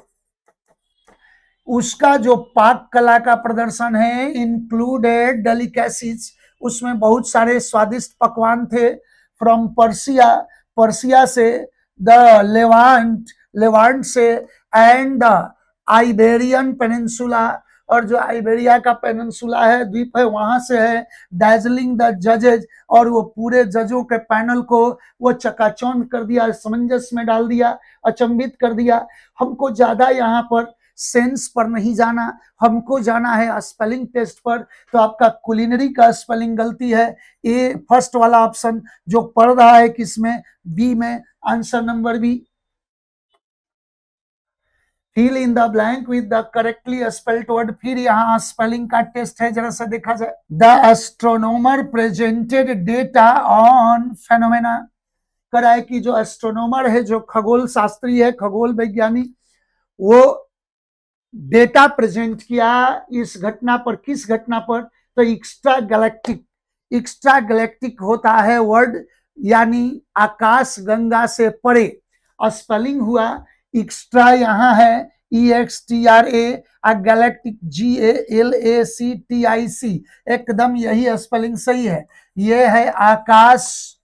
उसका जो पाक कला का प्रदर्शन है, इंक्लूडेड डेलिकेसीज, उसमें बहुत सारे स्वादिष्ट पकवान थे। फ्रॉम पर्सिया, पर्सिया से, द लेवांट, लेवांट से, एंड द आइबेरियन पेनिनसुला, और जो आइबेरिया का पेनिनसुला है, द्वीप है, वहां से है। दार्जिलिंग द जजेज, और वो पूरे जजों के पैनल को वो चकाचौंध कर दिया, समंजस में डाल दिया, अचंभित कर दिया। हमको ज्यादा यहाँ पर सेंस पर नहीं जाना, हमको जाना है स्पेलिंग टेस्ट पर। तो आपका कुलिनरी का स्पेलिंग गलती है। ए फर्स्ट वाला ऑप्शन जो पढ़ रहा है किसमें? बी में, answer number B. Fill in the blank with the correctly spelled word. फिर यहाँ स्पेलिंग का टेस्ट है, जरा सा देखा जाए। The astronomer presented data on phenomena, करा है कि जो एस्ट्रोनोमर है, जो खगोल शास्त्री है, खगोल वैज्ञानिक, वो डेटा प्रेजेंट किया इस घटना पर। किस घटना पर? तो एक्स्ट्रा गैलेक्टिक, एक्स्ट्रा गैलेक्टिक होता है वर्ड, यानी आकाश गंगा से परे। स्पेलिंग हुआ एक्स्ट्रा, यहां है EXTRA, गैलेक्टिक GALACTIC, एकदम यही स्पेलिंग सही है। यह है आकाश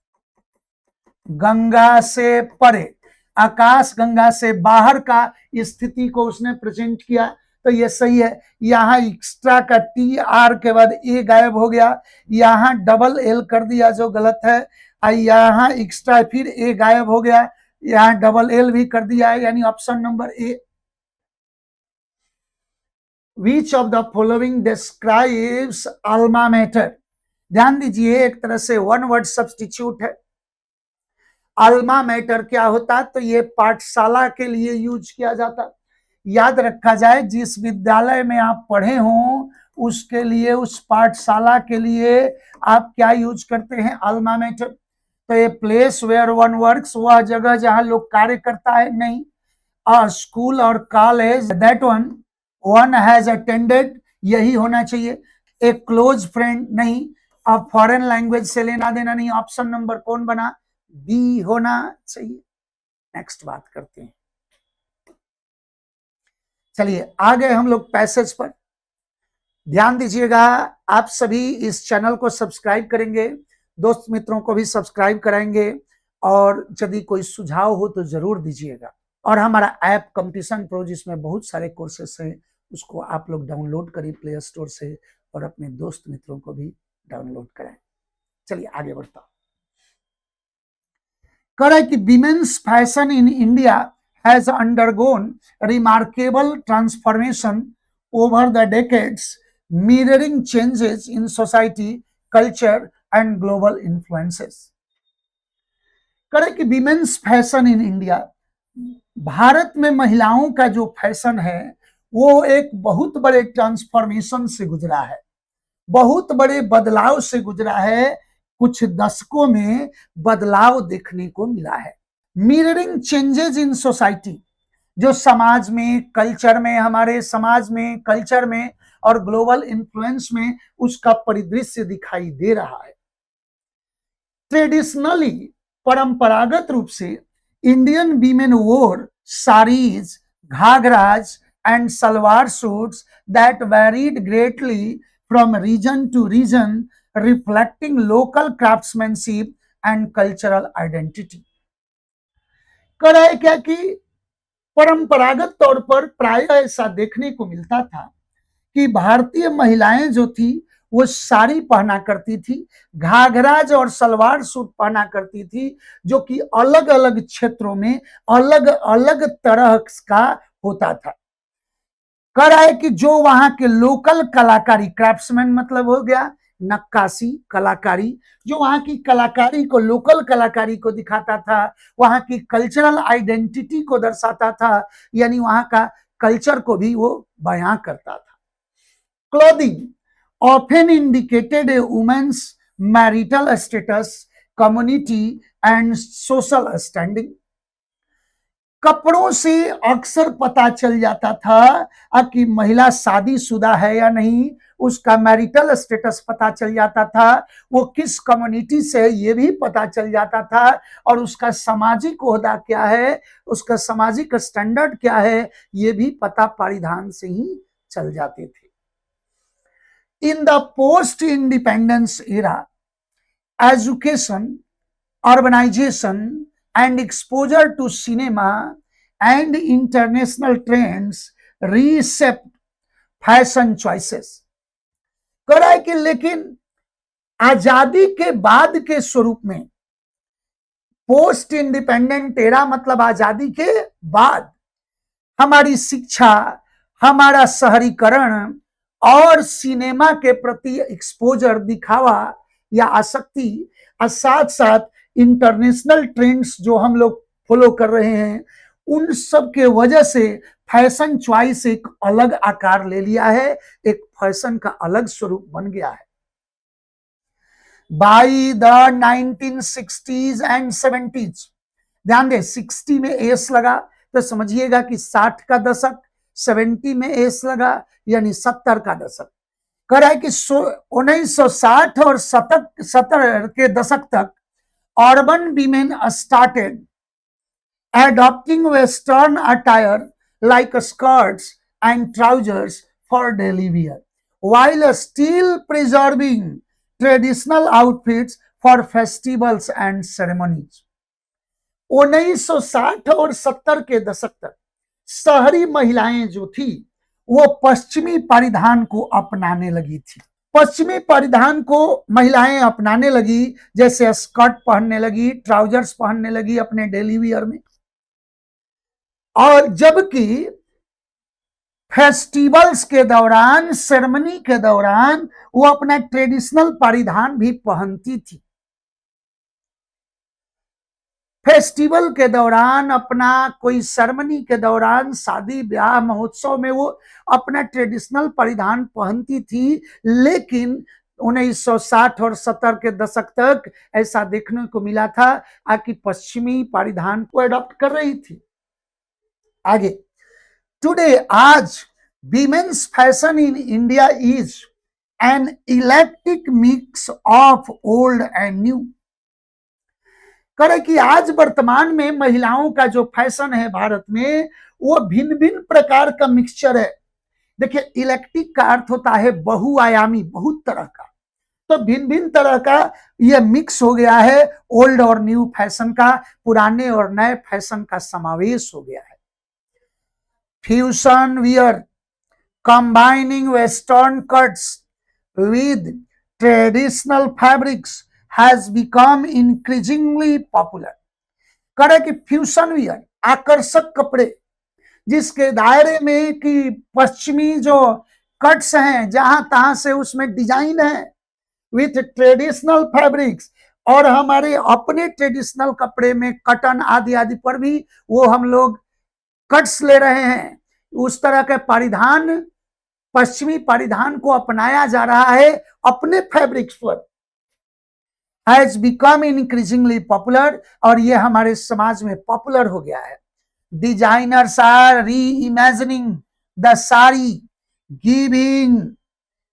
गंगा से परे, आकाश गंगा से बाहर का स्थिति को उसने प्रेजेंट किया, तो ये सही है। यहाँ एक्स्ट्रा का TR के बाद ए गायब हो गया, यहाँ डबल एल कर दिया जो गलत है, यहाँ एक्स्ट्रा फिर ए गायब हो गया, यहाँ डबल एल भी कर दिया है, यानी option number A. Which of the following describes alma mater? ध्यान दीजिए, एक तरह से वन वर्ड सब्सटीट्यूट है। अल्मा मैटर क्या होता, तो ये पाठशाला के लिए यूज किया जाता। याद रखा जाए, जिस विद्यालय में आप पढ़े हों उसके लिए, उस पाठशाला के लिए आप क्या यूज करते हैं, अल्मा मैटर। तो ये प्लेस वेयर वन वर्क्स, वह जगह जहां लोग कार्य करता है, नहीं। स्कूल और college, that one has attended, यही होना चाहिए। एक क्लोज फ्रेंड, नहीं। अब फॉरेन लैंग्वेज से लेना देना नहीं, ऑप्शन नंबर कौन बना, बी होना चाहिए। नेक्स्ट बात करते हैं, चलिए आ गए हम लोग पैसेज पर। ध्यान दीजिएगा, आप सभी इस चैनल को सब्सक्राइब करेंगे, दोस्त मित्रों को भी सब्सक्राइब कराएंगे, और यदि कोई सुझाव हो तो जरूर दीजिएगा। और हमारा ऐप कंपटीशन प्रो, जिसमें बहुत सारे कोर्सेस हैं, उसको आप लोग डाउनलोड करिए प्ले स्टोर से, और अपने दोस्त मित्रों को भी डाउनलोड कराएं। चलिए आगे बढ़ता हूं। कह रहा है कि women's fashion in India has undergone remarkable transformation over the decades, mirroring changes in society, culture and global influences. कह रहे कि women's fashion in India, Bharat में महिलाओं का जो फैशन है वो एक बहुत बड़े ट्रांसफॉर्मेशन से गुजरा है, बहुत बड़े बदलाव से गुजरा है। कुछ दशकों में बदलाव देखने को मिला है। मिररिंग चेंजेस इन सोसाइटी, जो समाज में, कल्चर में, हमारे समाज में, कल्चर में और ग्लोबल इन्फ्लुएंस में उसका परिदृश्य दिखाई दे रहा है। ट्रेडिशनली, परंपरागत रूप से Indian women wore saris, ghagras and salwar suits that varied greatly from region to region, reflecting local craftsmanship and cultural identity। कह रहा है क्या कि परंपरागत तौर पर प्राय ऐसा देखने को मिलता था कि भारतीय महिलाएं जो थी वो साड़ी पहना करती थी, घाघराज और सलवार सूट पहना करती थी, जो कि अलग अलग क्षेत्रों में अलग अलग तरह का होता था। कह रहा है कि जो वहां के लोकल कलाकारी, क्राफ्ट्समैन मतलब हो गया नक्काशी, कलाकारी, जो वहां की कलाकारी को, लोकल कलाकारी को दिखाता था, वहां की कल्चरल आइडेंटिटी को दर्शाता था, यानी वहां का कल्चर को भी वो बयां करता था। Clothing often indicated a women's marital status, community and social standing. कपड़ों से अक्सर पता चल जाता था कि महिला शादीशुदा है या नहीं, उसका मैरिटल स्टेटस पता चल जाता था, वो किस कम्युनिटी से है ये भी पता चल जाता था, और उसका सामाजिक ओहदा क्या है, उसका सामाजिक स्टैंडर्ड क्या है, ये भी पता परिधान से ही चल जाते थे। In the post independence era, education, urbanization and exposure to cinema and international trends reshaped fashion choices। कह रहा है कि लेकिन आजादी के बाद के स्वरूप में, पोस्ट इंडिपेंडेंट एरा मतलब आजादी के बाद, हमारी शिक्षा, हमारा शहरीकरण और सिनेमा के प्रति एक्सपोजर, दिखावा या आसक्ति, और साथ साथ इंटरनेशनल ट्रेंड्स जो हम लोग फॉलो कर रहे हैं, उन सब के वजह से फैशन चॉइस एक अलग आकार ले लिया है, एक फैशन का अलग स्वरूप बन गया है। By the 1960s and 70s, ध्यान दे 60 में एस लगा तो समझिएगा कि 60 का दशक, 70 में एस लगा यानी 70 का दशक। कह रहा है कि 1960 और 70 के दशक तक urban women started adopting western attire like skirts and trousers for daily wear, while still preserving traditional outfits for festivals and ceremonies। 1960 और 70 के दशक तक शहरी महिलाएं जो थी वो पश्चिमी परिधान को अपनाने लगी थी। पश्चिमी परिधान को महिलाएं अपनाने लगी, जैसे स्कर्ट पहनने लगी, ट्राउजर्स पहनने लगी अपने डेली वियर में। और जबकि फेस्टिवल्स के दौरान, सेरेमनी के दौरान वो अपना ट्रेडिशनल परिधान भी पहनती थी। फेस्टिवल के दौरान, अपना कोई सेरेमनी के दौरान, शादी ब्याह महोत्सव में वो अपना ट्रेडिशनल परिधान पहनती थी, लेकिन 1960 और 70 के दशक तक ऐसा देखने को मिला था कि पश्चिमी परिधान को अडॉप्ट कर रही थी। आगे, टुडे, आज, women's fashion in India is an electric mix of old and new. करे कि आज वर्तमान में महिलाओं का जो फैशन है भारत में, वो भिन्न भिन्न प्रकार का मिक्सचर है। देखिए, इलेक्ट्रिक का अर्थ होता है बहुआयामी, बहुत तरह का, तो भिन्न भिन्न तरह का ये मिक्स हो गया है। ओल्ड और न्यू फैशन का, पुराने और नए फैशन का समावेश हो गया है। Fusion wear, combining western cuts with traditional fabrics has become increasingly popular। करे कि फ्यूजन वियर, आकर्षक कपड़े, जिसके दायरे में कि पश्चिमी जो कट्स हैं, जहां तहां से उसमें डिजाइन है, विथ ट्रेडिशनल फैब्रिक्स, और हमारे अपने ट्रेडिशनल कपड़े में कटन आदि आदि पर भी वो हम लोग कट्स ले रहे हैं। उस तरह के परिधान, पश्चिमी परिधान को अपनाया जा रहा है अपने फैब्रिक्स पर, has become increasingly popular, और ये हमारे समाज में पॉपुलर हो गया है। Designers are reimagining the sari, giving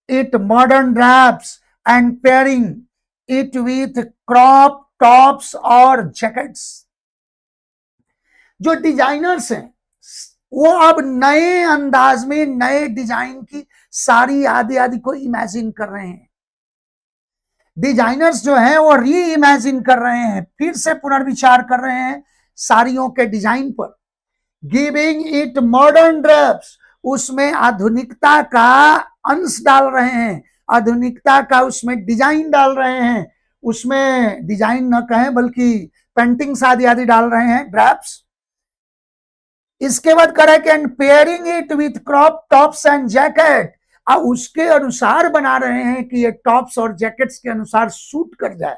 it modern drapes and pairing it with crop tops और जैकेट्स। जो डिजाइनर्स हैं वो अब नए अंदाज में, नए डिजाइन की साड़ी आदि आदि को इमेजिन कर रहे हैं। डिजाइनर्स जो हैं वो री इमेजिन कर रहे हैं, फिर से पुनर्विचार कर रहे हैं साड़ियों के डिजाइन पर। गिविंग इट मॉडर्न ड्रेप्स, उसमें आधुनिकता का अंश डाल रहे हैं, आधुनिकता का उसमें डिजाइन डाल रहे हैं, उसमें डिजाइन न कहें बल्कि पेंटिंग्स आदि आदि डाल रहे हैं, ड्रेप्स। इसके बाद करें कि and pairing it with crop tops and jacket, उसके अनुसार बना रहे हैं कि ये टॉप्स और जैकेट्स के अनुसार सूट कर जाए।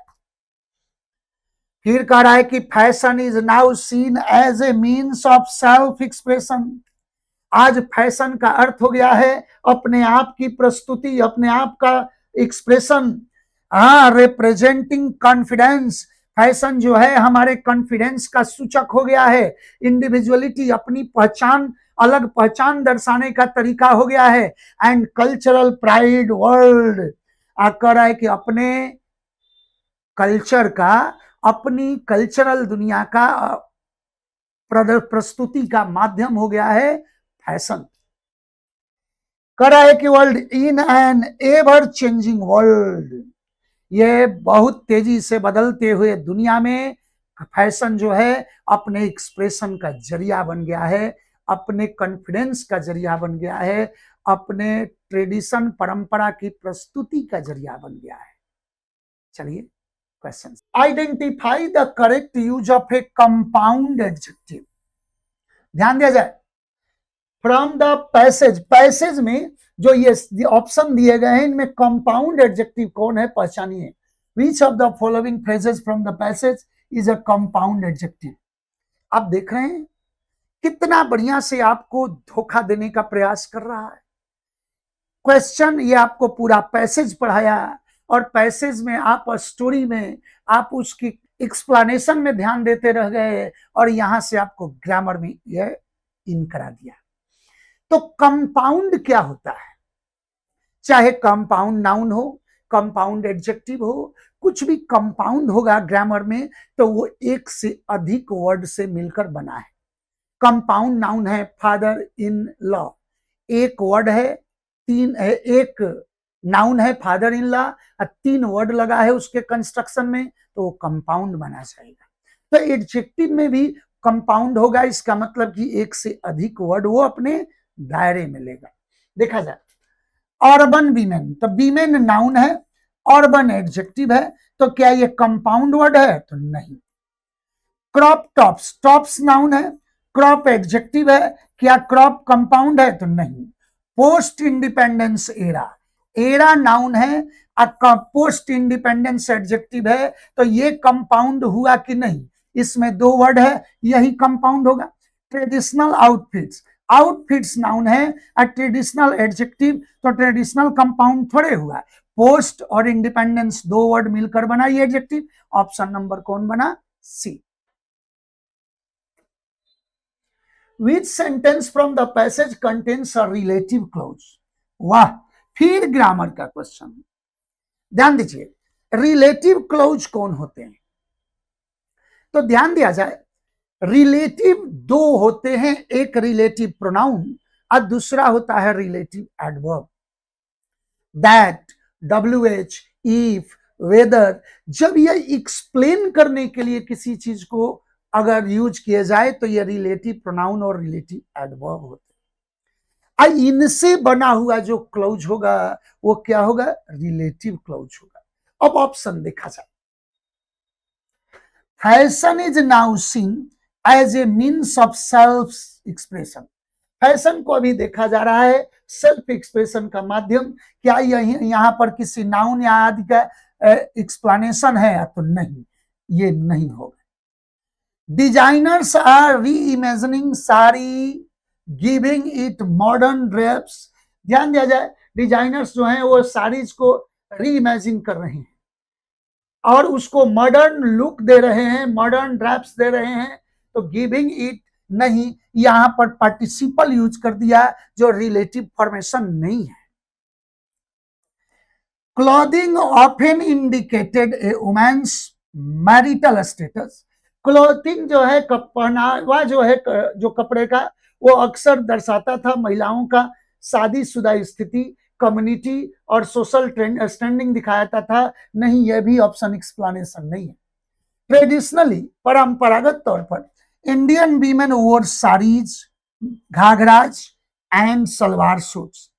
फिर कह रहा है कि fashion is now seen as a means of self expression. आज फैशन का अर्थ हो गया है अपने आप की प्रस्तुति, अपने आप का एक्सप्रेशन। रिप्रेजेंटिंग कॉन्फिडेंस, फैशन जो है हमारे कॉन्फिडेंस का सूचक हो गया है। इंडिविजुअलिटी, अपनी पहचान, अलग पहचान दर्शाने का तरीका हो गया है। एंड कल्चरल प्राइड, वर्ल्ड कह रहा है कि अपने कल्चर का, अपनी कल्चरल दुनिया का प्रस्तुति का माध्यम हो गया है फैशन। कह रहा है कि world in an ever changing world, ये बहुत तेजी से बदलते हुए दुनिया में फैशन जो है अपने एक्सप्रेशन का जरिया बन गया है, अपने कॉन्फिडेंस का जरिया बन गया है, अपने ट्रेडिशन, परंपरा की प्रस्तुति का जरिया बन गया है। चलिए question. Identify the correct use of A compound adjective. ध्यान दिया जाए, फ्रॉम द पैसेज, पैसेज में जो ये ऑप्शन दिए गए हैं, इनमें कंपाउंड एडजेक्टिव कौन है, पहचानिए। Which of the following phrases from the passage is a compound adjective. आप देख रहे हैं कितना बढ़िया से आपको धोखा देने का प्रयास कर रहा है। क्वेश्चन ये आपको पूरा पैसेज पढ़ाया, और पैसेज में आप स्टोरी में आप उसकी एक्सप्लेनेशन में ध्यान देते रह गए, और यहां से आपको ग्रामर में यह इन करा दिया। तो कंपाउंड क्या होता है, चाहे कंपाउंड नाउन हो, कंपाउंड एडजेक्टिव हो, कुछ भी कंपाउंड होगा ग्रामर में तो वो एक से अधिक वर्ड से मिलकर बना है। कंपाउंड नाउन है फादर इन लॉ, एक वर्ड है, तीन है, एक नाउन है फादर इन लॉ, 3 वर्ड लगा है उसके कंस्ट्रक्शन में, तो वो कंपाउंड बना जाएगा। तो एडजेक्टिव में भी कंपाउंड होगा, इसका मतलब कि एक से अधिक वर्ड वो अपने दायरे में लेगा। देखा जाए, अर्बन वीमेन, तो वीमेन नाउन है, अर्बन एडजेक्टिव है, तो क्या ये कंपाउंड वर्ड है, तो नहीं। क्रॉप टॉप्स, टॉप्स नाउन है, क्रॉप एडजेक्टिव है, क्या क्रॉप कंपाउंड है, तो नहीं। Post independence era, era noun है, पोस्ट इंडिपेंडेंस एडजेक्टिव है, तो ये कंपाउंड हुआ कि नहीं, इसमें दो वर्ड है, यही कंपाउंड होगा। ट्रेडिशनल आउटफिट्स, आउटफिट्स नाउन है और ट्रेडिशनल एडजेक्टिव, तो ट्रेडिशनल कंपाउंड थोड़े हुआ। पोस्ट और इंडिपेंडेंस दो वर्ड मिलकर बना ये एडजेक्टिव। ऑप्शन नंबर कौन बना? सी। Which sentence from the passage contains a relative clause? वाह, फिर ग्रामर का क्वेश्चन। ध्यान दीजिए, रिलेटिव क्लोज कौन होते हैं? तो ध्यान दिया जाए, रिलेटिव दो होते हैं, एक रिलेटिव प्रोनाउन और दूसरा होता है relative adverb. That, WH, if, whether, जब यह एक्सप्लेन करने के लिए किसी चीज को अगर यूज किए जाए तो यह रिलेटिव प्रोनाउन और रिलेटिव एडवर्ब होते हैं। इनसे बना हुआ जो क्लोज होगा वो क्या होगा? रिलेटिव क्लोज होगा। अब ऑप्शन देखा जाए, fashion is now seen as a means of self expression. Fashion को अभी देखा जा रहा है सेल्फ एक्सप्रेशन का माध्यम। क्या यहाँ पर किसी नाउन या आदि का एक्सप्लेनेशन है? तो नहीं, ये नहीं होगा। डिजाइनर्स आर री imagining sari, giving it modern drapes. ध्यान दिया जाए, डिजाइनर्स जो हैं वो साड़ीज को री इमेजिन कर रहे हैं और उसको मॉडर्न लुक दे रहे हैं, मॉडर्न ड्रेप्स दे रहे हैं। तो गिविंग इट नहीं, यहां पर पार्टिसिपल यूज कर दिया जो रिलेटिव फॉर्मेशन नहीं है। Clothing often indicated a women's marital status. Clothing जो है, पहनावा जो है, जो कपड़े का, वो अक्सर दर्शाता था महिलाओं का शादीशुदा स्थिति, कम्युनिटी और सोशल स्टैंडिंग दिखाता था। नहीं, यह भी ऑप्शन एक्सप्लेनेशन नहीं है। ट्रेडिशनली, परंपरागत तौर पर Indian women wore saris, ghagras and salwar suits.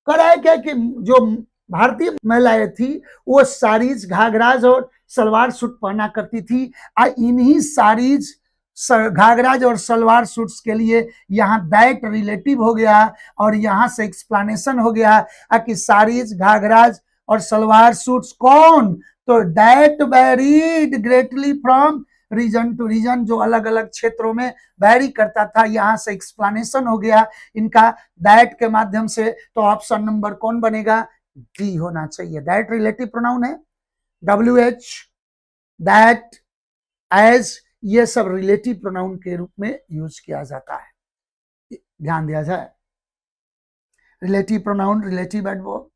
करा है क्या कि जो भारतीय महिलाएं थी वो साड़ीज, घाघराज और सलवार सूट पहना करती थी। इन्हीं साड़ीज, घाघराज और सलवार सूट्स के लिए यहाँ दैट रिलेटिव हो गया और यहाँ से एक्सप्लेनेशन हो गया कि साड़ीज, घाघराज और सलवार सूट्स कौन? तो that varied greatly from region to region, जो अलग अलग क्षेत्रों में वैरी करता था। यहाँ से एक्सप्लेनेशन हो गया इनका दैट के माध्यम से। तो ऑप्शन नंबर कौन बनेगा? डी होना चाहिए। दैट रिलेटिव प्रोनाउन है, WH, दैट, एज, ये सब रिलेटिव प्रोनाउन के रूप में यूज किया जाता है। ध्यान दिया जाए, relative pronoun, relative adverb.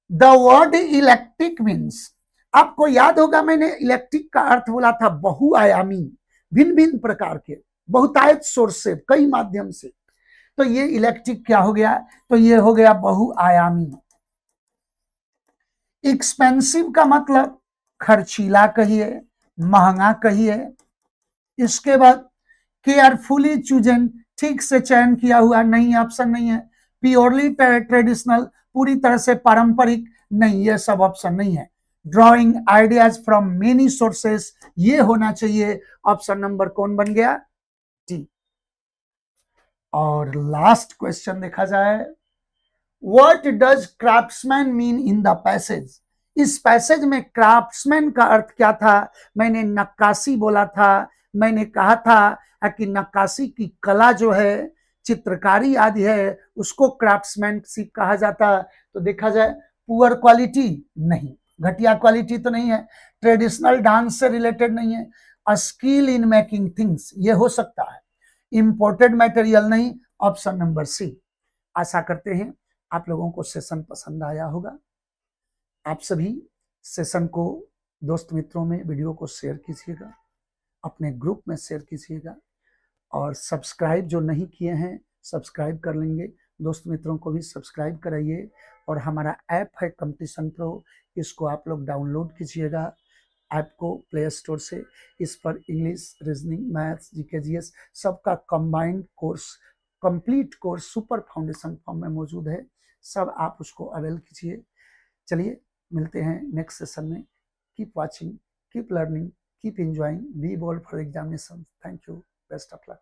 The word electric means, आपको याद होगा मैंने इलेक्ट्रिक का अर्थ बोला था बहुआयामी, भिन्न भिन्न प्रकार के, बहुतायत सोर्स से, कई माध्यम से। तो ये इलेक्ट्रिक क्या हो गया? तो ये हो गया बहुआयामी। एक्सपेंसिव का मतलब खर्चीला कहिए, महंगा कहिए। इसके बाद केयरफुली चूजन, ठीक से चयन किया हुआ, नहीं, ऑप्शन नहीं है। प्योरली ट्रेडिशनल, पूरी तरह से पारंपरिक, नहीं, ये सब ऑप्शन नहीं है। Drawing ideas from many sources, ये होना चाहिए। ऑप्शन नंबर कौन बन गया? डी। और लास्ट क्वेश्चन देखा जाए, what does craftsman mean in the passage. इस पैसेज में क्राफ्ट्समैन का अर्थ क्या था? मैंने नक्काशी बोला था, मैंने कहा था कि नक्काशी की कला जो है, चित्रकारी आदि है, उसको क्राफ्ट्समैनशिप कहा जाता। तो देखा जाए, पुअर क्वालिटी नहीं, घटिया क्वालिटी तो नहीं है। ट्रेडिशनल डांस से रिलेटेड नहीं है। स्किल इन मेकिंग थिंग्स, ये हो सकता है। इंपोर्टेड मटेरियल नहीं, ऑप्शन नंबर सी। आशा करते हैं आप लोगों को सेशन पसंद आया होगा। आप सभी सेशन को दोस्त मित्रों में वीडियो को शेयर कीजिएगा, अपने ग्रुप में शेयर कीजिएगा और सब्सक्राइब जो नहीं किए हैं सब्सक्राइब कर लेंगे। दोस्त मित्रों को भी सब्सक्राइब कराइए। और हमारा ऐप है कंपटीशन प्रो, इसको आप लोग डाउनलोड कीजिएगा ऐप को प्ले स्टोर से। इस पर English, reasoning, maths, GK, GS सबका combined course, complete course super foundation form में मौजूद है। सब आप उसको अवेल कीजिए। चलिए मिलते हैं नेक्स्ट सेशन में। Keep watching, keep learning, keep enjoying, be bold for examination. Thank you, best of luck.